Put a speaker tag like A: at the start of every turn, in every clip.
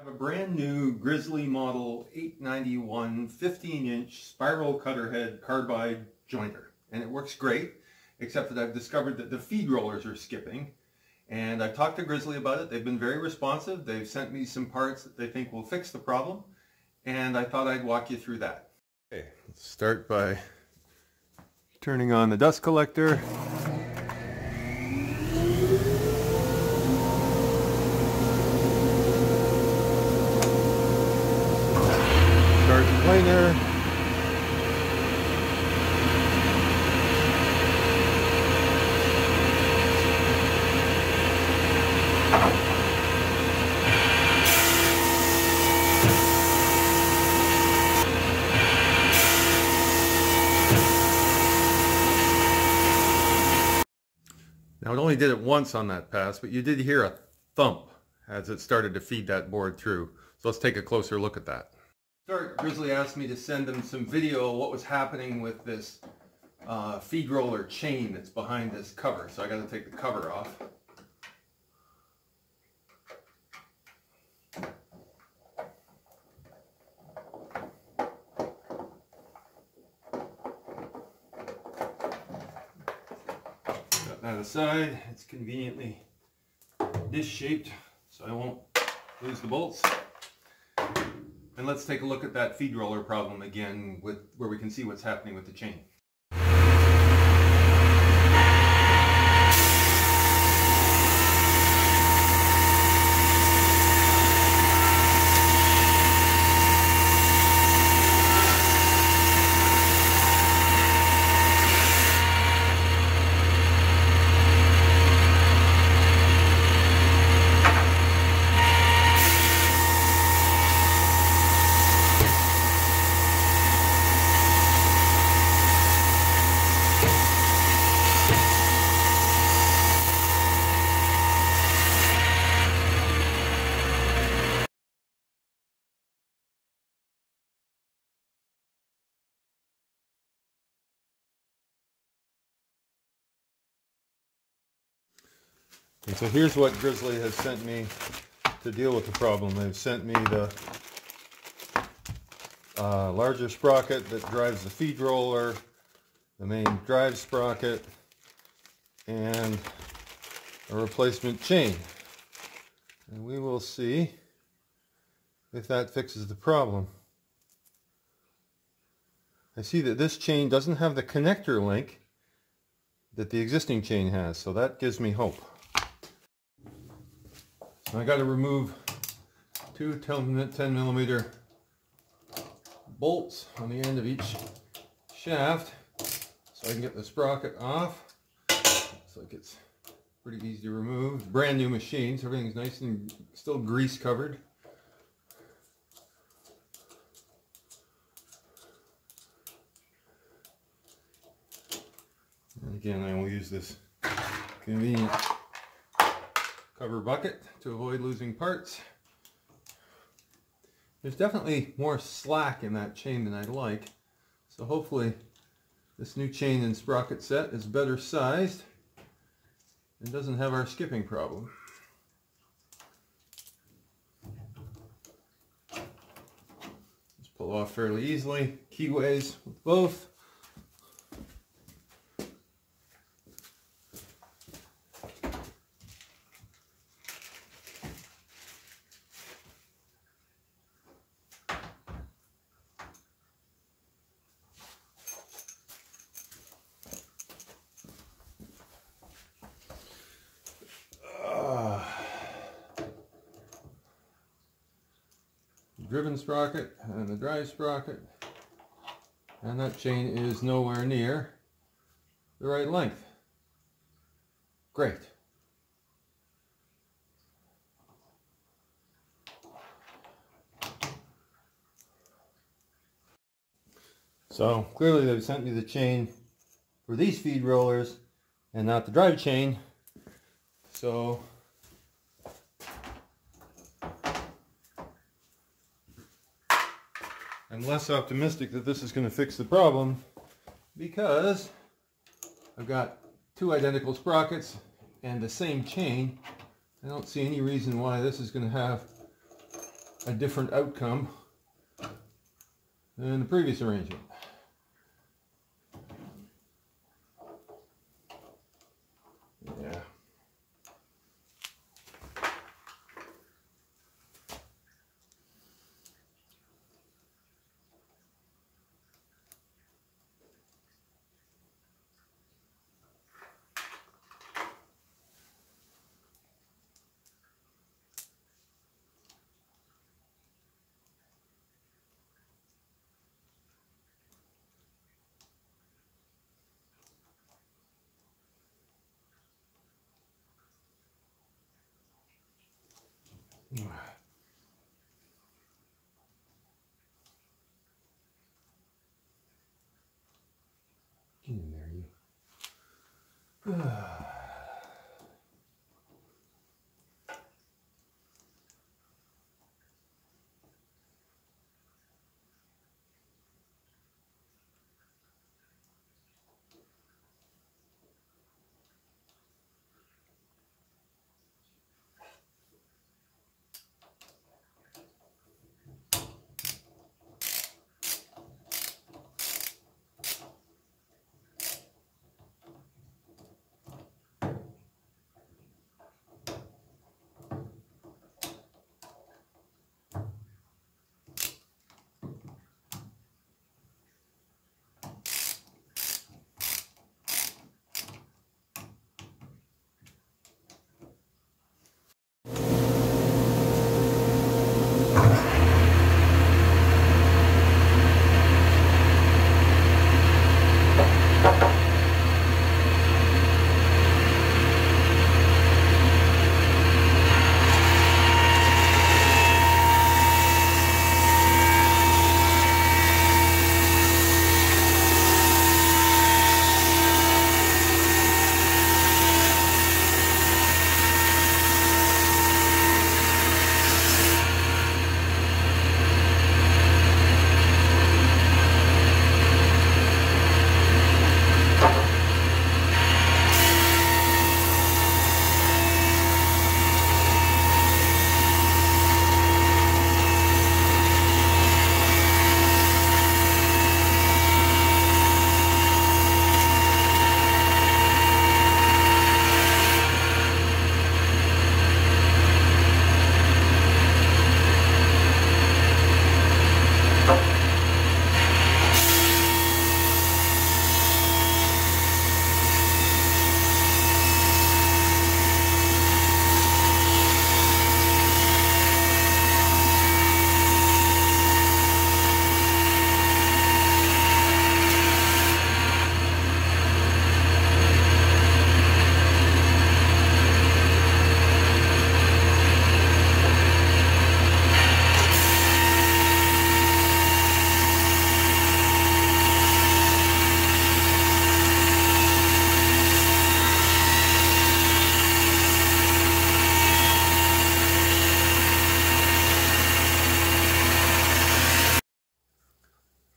A: I have a brand new Grizzly model 891 15-inch spiral cutter head carbide jointer, and it works great, except that I've discovered that the feed rollers are skipping. And I've talked to Grizzly about it. They've been very responsive. They've sent me some parts that they think will fix the problem, and I thought I'd walk you through that. Okay, let's start by turning on the dust collector. Start the planer. Now it only did it once on that pass, but you did hear a thump as it started to feed that board through. So let's take a closer look at that. Grizzly asked me to send them some video of what was happening with this feed roller chain that's behind this cover. So I got to take the cover off. Got that aside. It's conveniently disc-shaped, so I won't lose the bolts. And let's take a look at that feed roller problem again, where we can see what's happening with the chain. And so here's what Grizzly has sent me to deal with the problem. They've sent me the larger sprocket that drives the feed roller, the main drive sprocket, and a replacement chain. And we will see if that fixes the problem. I see that this chain doesn't have the connector link that the existing chain has, so that gives me hope. I got to remove two 10mm bolts on the end of each shaft so I can get the sprocket off. Looks like it's pretty easy to remove. Brand new machine, so everything's nice and still grease covered. And again, I will use this convenient cover bucket to avoid losing parts. There's definitely more slack in that chain than I'd like, so hopefully this new chain and sprocket set is better sized and doesn't have our skipping problem. Just pull off fairly easily, keyways with both. Driven sprocket and the drive sprocket, and that chain is nowhere near the right length. Great. So clearly they've sent me the chain for these feed rollers and not the drive chain, so I'm less optimistic that this is going to fix the problem, because I've got two identical sprockets and the same chain. I don't see any reason why this is going to have a different outcome than the previous arrangement. Yeah. Get in there, you.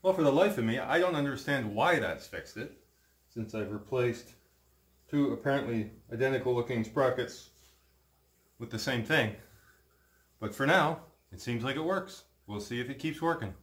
A: Well, for the life of me, I don't understand why that's fixed it, since I've replaced two apparently identical looking sprockets with the same thing. But for now, it seems like it works. We'll see if it keeps working.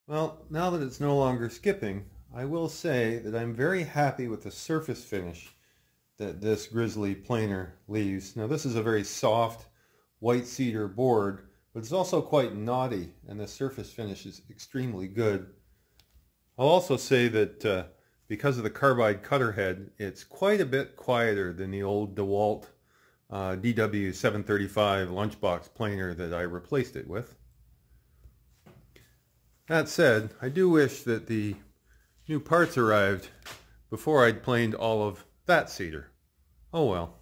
A: Well, now that it's no longer skipping, I will say that I'm very happy with the surface finish that this Grizzly planer leaves. Now this is a very soft white cedar board, but it's also quite knotty, and the surface finish is extremely good. I'll also say that because of the carbide cutter head, it's quite a bit quieter than the old DeWalt DW735 lunchbox planer that I replaced it with. That said, I do wish that the new parts arrived before I'd planed all of that cedar. Oh well.